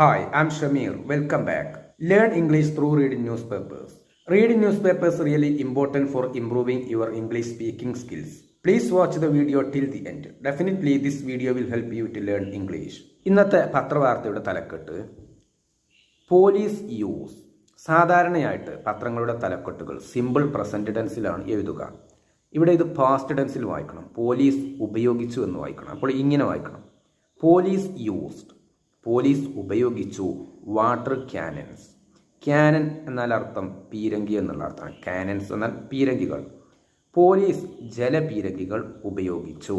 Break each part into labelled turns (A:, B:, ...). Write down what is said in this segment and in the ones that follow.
A: Hi, I'm Shamir. Welcome back. Learn English through reading newspapers. Reading newspapers is really important for improving your English speaking skills. Please watch the video till the end. Definitely this video will help you to learn English. ഇന്നത്തെ പത്രവാർത്തയുടെ തലക്കെട്ട് police use. സാധാരണയായിട്ട് പത്രങ്ങളുടെ തലക്കെട്ടുകൾ simple present ടെൻസിലാണ് എഴുതുക. ഇവിടെ ഇത് past ടെൻസിൽ വായിക്കണം. Police ഉപയോഗിച്ചു എന്ന് വായിക്കണം. അപ്പോൾ ഇങ്ങനെ വായിക്കണം. Police used. പോലീസ് ഉപയോഗിച്ചു വാട്ടർ ക്യാനൻസ്. ക്യാനൻ എന്നാൽ അർത്ഥം പീരങ്കി എന്നുള്ള അർത്ഥമാണ്. ക്യാനൻസ് എന്നാൽ പീരങ്കികൾ. പോലീസ് ജലപീരങ്കികൾ ഉപയോഗിച്ചു.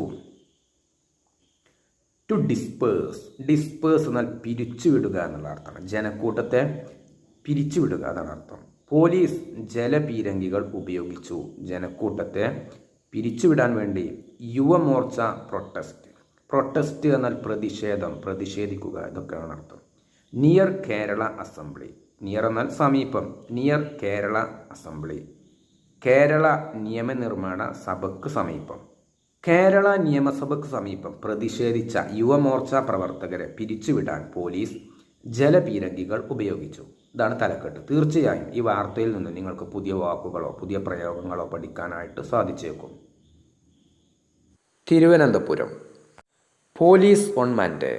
A: To disperse. ഡിസ്പേഴ്സ് എന്നാൽ പിരിച്ചുവിടുക എന്നുള്ള അർത്ഥമാണ്. ജനക്കൂട്ടത്തെ പിരിച്ചുവിടുക എന്നാണ് അർത്ഥം. പോലീസ് ജലപീരങ്കികൾ ഉപയോഗിച്ചു ജനക്കൂട്ടത്തെ പിരിച്ചുവിടാൻ വേണ്ടി യുവമോർച്ച പ്രൊട്ടസ്റ്റ്. പ്രൊട്ടസ്റ്റ് എന്നാൽ പ്രതിഷേധം, പ്രതിഷേധിക്കുക, ഇതൊക്കെയാണ് അർത്ഥം. Near Kerala assembly. നിയർ എന്നാൽ സമീപം. Near Kerala assembly. കേരള നിയമനിർമ്മാണ സഭയ്ക്ക് സമീപം. കേരള നിയമസഭയ്ക്ക് സമീപം പ്രതിഷേധിച്ച യുവമോർച്ച പ്രവർത്തകരെ പിരിച്ചുവിടാൻ പോലീസ് ജലപീരങ്കികൾ ഉപയോഗിച്ചു. ഇതാണ് തലക്കെട്ട്. തീർച്ചയായും ഈ വാർത്തയിൽ നിന്ന് നിങ്ങൾക്ക് പുതിയ വാക്കുകളോ പുതിയ പ്രയോഗങ്ങളോ പഠിക്കാനായിട്ട് സാധിച്ചേക്കും. തിരുവനന്തപുരം. Police on Monday.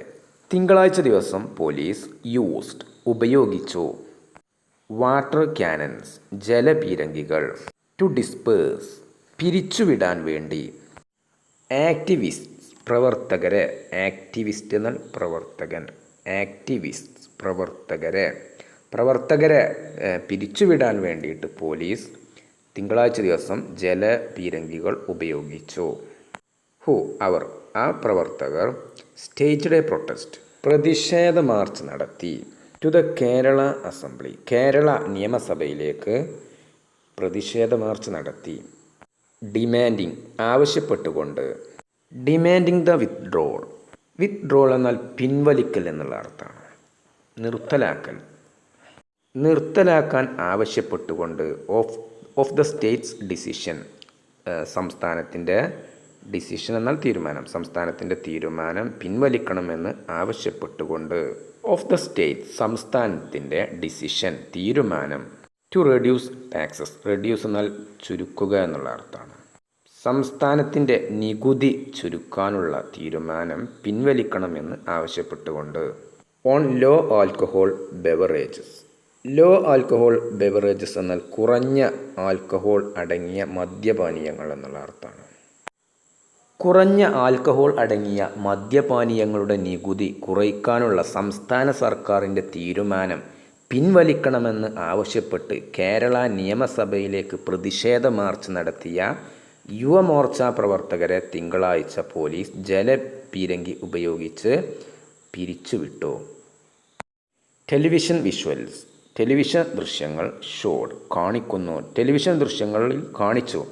A: തിങ്കളാഴ്ച ദിവസം പോലീസ് യൂസ്ഡ് ഉപയോഗിച്ചു വാട്ടർ ക്യാനൻസ് ജലപീരങ്കികൾ. ടു ഡിസ്പേഴ്സ് പിരിച്ചുവിടാൻ വേണ്ടി. ആക്ടിവിസ്റ്റ് പ്രവർത്തകരെ. ആക്ടിവിസ്റ്റ് എന്നാൽ പ്രവർത്തകൻ. ആക്ടിവിസ്റ്റ് പ്രവർത്തകരെ. പ്രവർത്തകരെ പിരിച്ചുവിടാൻ വേണ്ടിയിട്ട് പോലീസ് തിങ്കളാഴ്ച ദിവസം ജലപീരങ്കികൾ ഉപയോഗിച്ചു. അവർ ആ പ്രവർത്തകർ സ്റ്റേജ്ഡ് എ പ്രൊട്ടസ്റ്റ് പ്രതിഷേധ മാർച്ച് നടത്തി. To the Kerala assembly. Kerala നിയമസഭയിലേക്ക് പ്രതിഷേധ മാർച്ച് നടത്തി. ഡിമാൻഡിങ് ആവശ്യപ്പെട്ടുകൊണ്ട്. Demanding the withdrawal. വിത്ഡ്രോൾ എന്നാൽ പിൻവലിക്കൽ എന്നുള്ള അർത്ഥമാണ്. നിർത്തലാക്കൽ. നിർത്തലാക്കാൻ ആവശ്യപ്പെട്ടുകൊണ്ട് ഓഫ് ദ സ്റ്റേറ്റ്സ് ഡിസിഷൻ. സംസ്ഥാനത്തിൻ്റെ ഡിസിഷൻ എന്നാൽ തീരുമാനം. സംസ്ഥാനത്തിൻ്റെ തീരുമാനം പിൻവലിക്കണമെന്ന് ആവശ്യപ്പെട്ടുകൊണ്ട്. ഓഫ് ദ സ്റ്റേറ്റ് സംസ്ഥാനത്തിൻ്റെ ഡിസിഷൻ തീരുമാനം. To reduce taxes. റെഡ്യൂസ് എന്നാൽ ചുരുക്കുക എന്നുള്ള അർത്ഥമാണ്. സംസ്ഥാനത്തിൻ്റെ നികുതി ചുരുക്കാനുള്ള തീരുമാനം പിൻവലിക്കണമെന്ന് ആവശ്യപ്പെട്ടുകൊണ്ട്. On low alcohol beverages. Low alcohol beverages എന്നാൽ കുറഞ്ഞ ആൽക്കഹോൾ അടങ്ങിയ മദ്യപാനീയങ്ങൾ എന്നുള്ള അർത്ഥമാണ്. കുറഞ്ഞ ആൽക്കഹോൾ അടങ്ങിയ മദ്യപാനീയങ്ങളുടെ നികുതി കുറയ്ക്കാനുള്ള സംസ്ഥാന സർക്കാരിൻ്റെ തീരുമാനം പിൻവലിക്കണമെന്ന് ആവശ്യപ്പെട്ട് കേരള നിയമസഭയിലേക്ക് പ്രതിഷേധ മാർച്ച് നടത്തിയ യുവമോർച്ച പ്രവർത്തകരെ തിങ്കളാഴ്ച പോലീസ് ജലപീരങ്കി ഉപയോഗിച്ച് പിരിച്ചുവിട്ടു. Television visuals. ടെലിവിഷൻ ദൃശ്യങ്ങൾ. ഷോഡ് കാണിക്കുന്നു. ടെലിവിഷൻ ദൃശ്യങ്ങളിൽ കാണിച്ചു.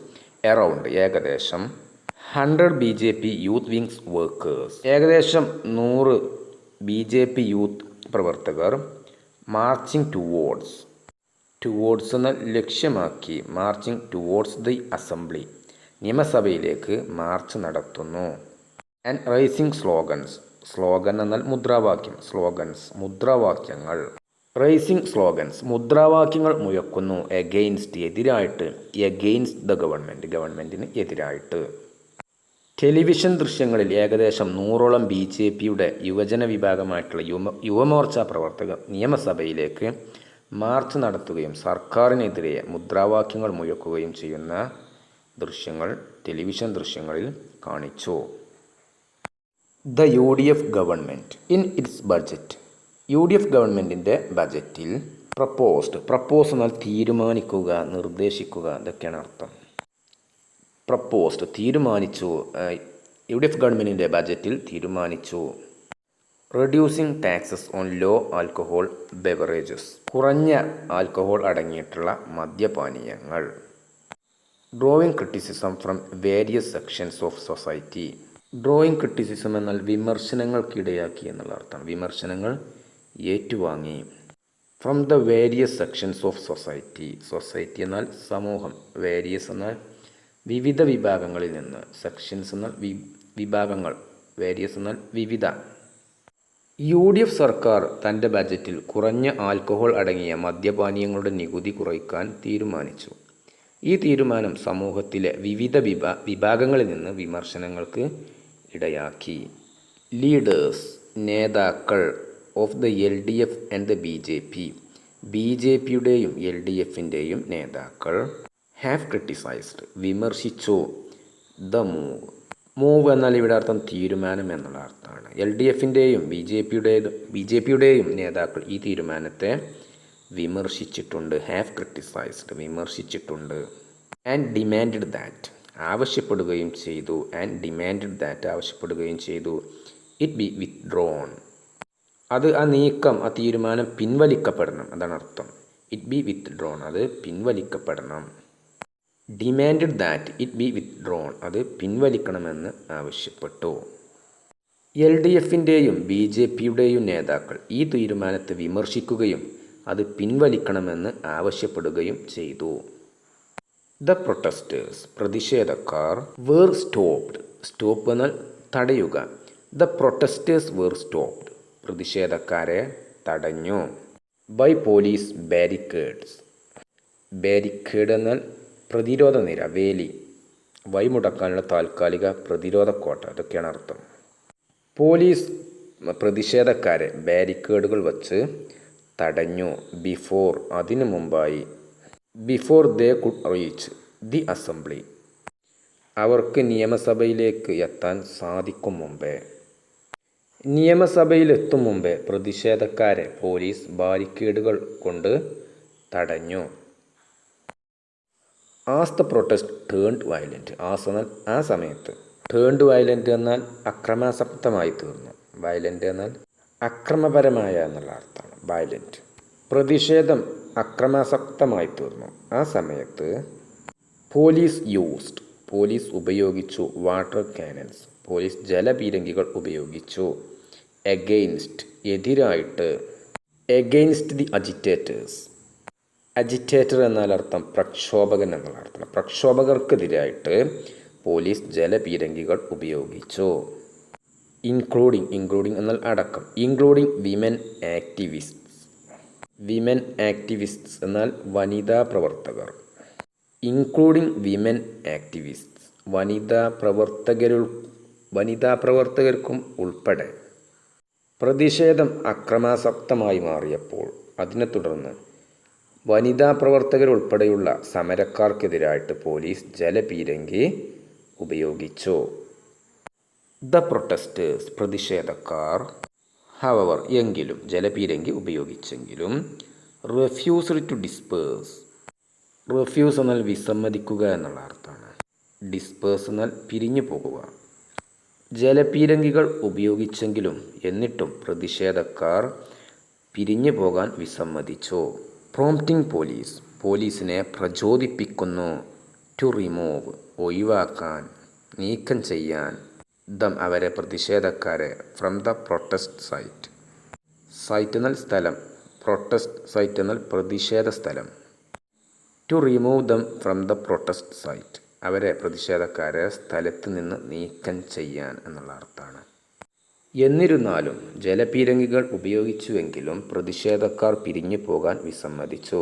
A: എറൗണ്ട് ഏകദേശം 100 BJP യൂത്ത് വിങ്സ് വർക്കേഴ്സ്. ഏകദേശം 100 BJP യൂത്ത് പ്രവർത്തകർ മാർച്ചിങ് ടുവേർഡ്സ് എന്ന ലക്ഷ്യമാക്കി. മാർച്ചിങ് ടുവേർഡ്സ് ദി അസംബ്ലി നിയമസഭയിലേക്ക് മാർച്ച് നടത്തുന്നു. And raising slogans. സ്ലോഗൻ എന്നാൽ മുദ്രാവാക്യം. സ്ലോഗൻസ് മുദ്രാവാക്യങ്ങൾ. റൈസിങ് സ്ലോഗൻസ് മുദ്രാവാക്യങ്ങൾ മുഴക്കുന്നു. എഗെയിൻസ്റ്റ് എതിരായിട്ട്. എഗെയിൻസ്റ്റ് ദ ഗവൺമെൻറ് ഗവൺമെൻറ്റിന് എതിരായിട്ട്. ടെലിവിഷൻ ദൃശ്യങ്ങളിൽ ഏകദേശം 100ഓളം BJPയുടെ യുവജന വിഭാഗമായിട്ടുള്ള യുവമോർച്ച പ്രവർത്തകർ നിയമസഭയിലേക്ക് മാർച്ച് നടത്തുകയും സർക്കാരിനെതിരെ മുദ്രാവാക്യങ്ങൾ മുഴക്കുകയും ചെയ്യുന്ന ദൃശ്യങ്ങൾ ടെലിവിഷൻ ദൃശ്യങ്ങളിൽ കാണിച്ചു. The UDF government in its budget. UDF ഗവൺമെൻറ്റിൻ്റെ ബജറ്റിൽ പ്രപ്പോസ് എന്നാൽ തീരുമാനിക്കുക, നിർദ്ദേശിക്കുക, ഇതൊക്കെയാണ് അർത്ഥം. പ്രപ്പോസ്ഡ് തീരുമാനിച്ചു. UDF ഗവൺമെൻറ്റിൻ്റെ ബജറ്റിൽ തീരുമാനിച്ചു. Reducing taxes on low alcohol beverages. കുറഞ്ഞ ആൽക്കഹോൾ അടങ്ങിയിട്ടുള്ള മദ്യപാനീയങ്ങൾ. Drawing criticism from various sections of society. Drawing criticism എന്നാൽ വിമർശനങ്ങൾക്കിടയാക്കി എന്നുള്ള അർത്ഥം. വിമർശനങ്ങൾ ഏറ്റുവാങ്ങി. From the various sections of society. Society എന്നാൽ സമൂഹം. വേരിയസ് എന്നാൽ വിവിധ വിഭാഗങ്ങളിൽ നിന്ന്. സെക്ഷൻസ് എന്നാൽ വിഭാഗങ്ങൾ. വേരിയസ് എന്നാൽ വിവിധ. UDF സർക്കാർ തൻ്റെ ബജറ്റിൽ കുറഞ്ഞ ആൽക്കഹോൾ അടങ്ങിയ മദ്യപാനീയങ്ങളുടെ നികുതി കുറയ്ക്കാൻ തീരുമാനിച്ചു. ഈ തീരുമാനം സമൂഹത്തിലെ വിവിധ വിഭാഗങ്ങളിൽ നിന്ന് വിമർശനങ്ങൾക്ക് ഇടയാക്കി. ലീഡേഴ്സ് നേതാക്കൾ of the LDF and the BJP BJPയുടെയും LDFൻ്റെയും നേതാക്കൾ ഹാവ് ക്രിട്ടിസൈസ്ഡ് വിമർശിച്ചു ദ മൂവ് എന്നാൽ ഇവിടെ അർത്ഥം തീരുമാനം എന്നുള്ള അർത്ഥമാണ്. LDFൻ്റെയും BJPയുടെയും നേതാക്കൾ ഈ തീരുമാനത്തെ വിമർശിച്ചിട്ടുണ്ട്. ഹാവ് ക്രിട്ടിസൈസ്ഡ് വിമർശിച്ചിട്ടുണ്ട്. ആൻഡ് ഡിമാൻഡഡ് ദാറ്റ് ആവശ്യപ്പെടുകയും ചെയ്തു. ആൻഡ് ഡിമാൻഡഡ് ദാറ്റ് ആവശ്യപ്പെടുകയും ചെയ്തു. ഇറ്റ് ബി വിത്ത്ഡ്രോൺ അത് ആ നീക്കം ആ തീരുമാനം പിൻവലിക്കപ്പെടണം അതാണ് അർത്ഥം. ഇറ്റ് ബി വിത്ത്ഡ്രോൺ അത് പിൻവലിക്കപ്പെടണം. ഡിമാൻഡഡ് ദാറ്റ് ഇറ്റ് ബി വിത്ത്ഡ്രോൺ അത് പിൻവലിക്കണമെന്ന് ആവശ്യപ്പെട്ടു. LDFൻ്റെയും BJPയുടെയും നേതാക്കൾ ഈ തീരുമാനത്തെ വിമർശിക്കുകയും അത് പിൻവലിക്കണമെന്ന് ആവശ്യപ്പെടുകയും ചെയ്തു. ദ പ്രൊട്ടസ്റ്റേഴ്സ് പ്രതിഷേധക്കാർ വേർ സ്റ്റോപ്ഡ് സ്റ്റോപ്പ് എന്നാൽ തടയുക. ദ പ്രൊട്ടസ്റ്റേഴ്സ് വേർ സ്റ്റോപ്ഡ് പ്രതിഷേധക്കാരെ തടഞ്ഞു. ബൈ പോലീസ് ബാരിക്കേഡ്സ് ബാരിക്കേഡ് എന്നാൽ പ്രതിരോധ നിര വേലി വഴിമുടക്കാനുള്ള താൽക്കാലിക പ്രതിരോധ കോട്ട അതൊക്കെയാണ് അർത്ഥം. പോലീസ് പ്രതിഷേധക്കാരെ ബാരിക്കേഡുകൾ വച്ച് തടഞ്ഞു. ബിഫോർ അതിനു മുമ്പായി before they could reach the assembly അവർക്ക് നിയമസഭയിലേക്ക് എത്താൻ സാധിക്കും മുമ്പേ. നിയമസഭയിലെത്തും മുമ്പേ പ്രതിഷേധക്കാരെ പോലീസ് ബാരിക്കേഡുകൾ കൊണ്ട് തടഞ്ഞു. As the protest turned violent എന്നാൽ ആ സമയത്ത് ടേൺഡ് വയലൻറ്റ് എന്നാൽ അക്രമാസക്തമായി തീർന്നു. വയലൻറ്റ് എന്നാൽ അക്രമപരമായ എന്നുള്ള അർത്ഥമാണ് വയലൻറ്റ്. പ്രതിഷേധം അക്രമാസക്തമായി തീർന്നു. ആ സമയത്ത് പോലീസ് ഉപയോഗിച്ചു വാട്ടർ കാനൻസ് പോലീസ് ജലപീരങ്കികൾ ഉപയോഗിച്ചു. എഗെയിൻസ്റ്റ് എതിരായിട്ട്. എഗെയിൻസ്റ്റ് ദി അജിറ്റേറ്റേഴ്സ് അജിറ്റേറ്റർ എന്നാൽ അർത്ഥം പ്രക്ഷോഭകൻ എന്നുള്ള അർത്ഥം. പ്രക്ഷോഭകർക്കെതിരായിട്ട് പോലീസ് ജലപീരങ്കികൾ ഉപയോഗിച്ചു. ഇൻക്ലൂഡിങ് എന്നാൽ അടക്കം. ഇൻക്ലൂഡിങ് വിമൻ ആക്ടിവിസ്റ്റ്സ് എന്നാൽ വനിതാ പ്രവർത്തകർ. ഇൻക്ലൂഡിങ് വിമൻ ആക്ടിവിസ്റ്റ്സ് വനിതാ പ്രവർത്തകർക്കും ഉൾപ്പെടെ. പ്രതിഷേധം അക്രമാസക്തമായി മാറിയപ്പോൾ അതിനെ തുടർന്ന് വനിതാ പ്രവർത്തകരുൾപ്പെടെയുള്ള സമരക്കാർക്കെതിരായിട്ട് പോലീസ് ജലപീരങ്കി ഉപയോഗിച്ചു. ദ പ്രൊട്ടസ്റ്റേഴ്സ് പ്രതിഷേധക്കാർ ഹവർ എങ്കിലും ജലപീരങ്കി ഉപയോഗിച്ചെങ്കിലും റെഫ്യൂസ്ഡ് ടു ഡിസ്പേഴ്സ് റെഫ്യൂസ് എന്നാൽ വിസമ്മതിക്കുക എന്നുള്ള അർത്ഥമാണ്. ഡിസ്പേഴ്സ് എന്നാൽ പിരിഞ്ഞു പോകുക. ജലപീരങ്കികൾ ഉപയോഗിച്ചെങ്കിലും എന്നിട്ടും പ്രതിഷേധക്കാർ പിരിഞ്ഞു പോകാൻ വിസമ്മതിച്ചു. പ്രോംപ്റ്റിംഗ് പോലീസിനെ പ്രചോദിപ്പിക്കുന്നു. ടു റിമൂവ് ഒഴിവാക്കാൻ നീക്കം ചെയ്യാൻ. അവരെ പ്രതിഷേധക്കാരെ ഫ്രം ദ പ്രൊട്ടസ്റ്റ് സൈറ്റ് എന്നാൽ സ്ഥലം. പ്രൊട്ടസ്റ്റ് സൈറ്റ് എന്നാൽ പ്രതിഷേധ സ്ഥലം. To remove them from the protest site അവരെ പ്രതിഷേധക്കാരെ സ്ഥലത്ത് നിന്ന് നീക്കം ചെയ്യാൻ എന്നുള്ള അർത്ഥമാണ്. എന്നിരുന്നാലും ജലപീരങ്കികൾ ഉപയോഗിച്ചുവെങ്കിലും പ്രതിഷേധക്കാർ പിരിഞ്ഞു പോകാൻ വിസമ്മതിച്ചു.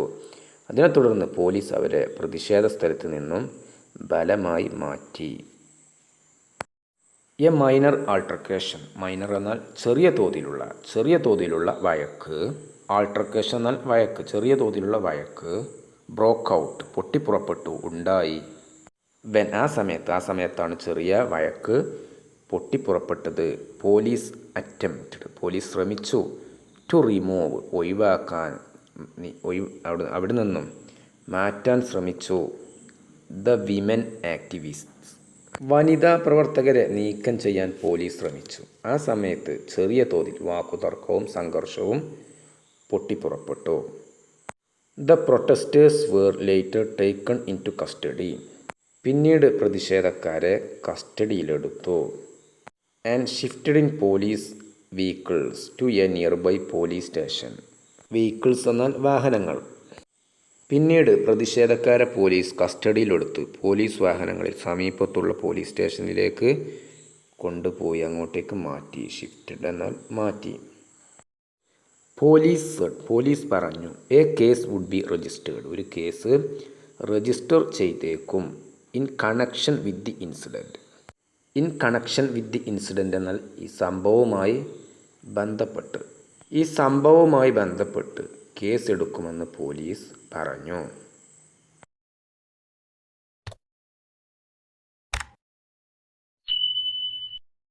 A: അതിനെ തുടർന്ന് പോലീസ് അവരെ പ്രതിഷേധ സ്ഥലത്ത് നിന്നും ബലമായി മാറ്റി. എ മൈനർ ആൾട്ടർക്കേഷൻ മൈനർ എന്നാൽ ചെറിയ തോതിലുള്ള വഴക്ക്. ആൾട്ടർക്കേഷൻ എന്നാൽ വഴക്ക്, ചെറിയ തോതിലുള്ള വഴക്ക്. ബ്രോക്ക് ഔട്ട് പൊട്ടിപ്പുറപ്പെട്ടു, ഉണ്ടായി. വെൻ ആ സമയത്താണ് ചെറിയ വഴക്ക് പൊട്ടിപ്പുറപ്പെട്ടത്. പോലീസ് പോലീസ് ശ്രമിച്ചു. ടു റിമൂവ് ഒഴിവാക്കാൻ, അവിടെ നിന്നും മാറ്റാൻ ശ്രമിച്ചു. ദ വിമൻ ആക്ടിവിസ്റ്റ്സ് വനിതാ പ്രവർത്തകരെ നീക്കം ചെയ്യാൻ പോലീസ് ശ്രമിച്ചു. ആ സമയത്ത് ചെറിയ തോതിൽ വാക്കുതർക്കവും സംഘർഷവും പൊട്ടിപ്പുറപ്പെട്ടു. The protesters were later taken into custody പിന്നീട് പ്രതിഷേധക്കാരെ കസ്റ്റഡിയിലെടുത്തു. And shifted in police vehicles to a nearby police station. Vehicles എന്നാൽ വാഹനങ്ങൾ. പിന്നീട് പ്രതിഷേധക്കാരെ പോലീസ് കസ്റ്റഡിയിലെടുത്ത് പോലീസ് വാഹനങ്ങളിൽ സമീപത്തുള്ള പോലീസ് സ്റ്റേഷനിലേക്ക് കൊണ്ടുപോയി അങ്ങോട്ടേക്ക് മാറ്റി. ഷിഫ്റ്റഡ് എന്നാൽ മാറ്റി. പോലീസ് പറഞ്ഞു. A case would be registered. ഒരു കേസ് രജിസ്റ്റർ ചെയ്തേക്കും. In connection with the incident. In connection with the incident എന്നാൽ ഈ സംഭവവുമായി ബന്ധപ്പെട്ട് കേസ് എടുക്കുമെന്ന് പോലീസ് പറഞ്ഞു.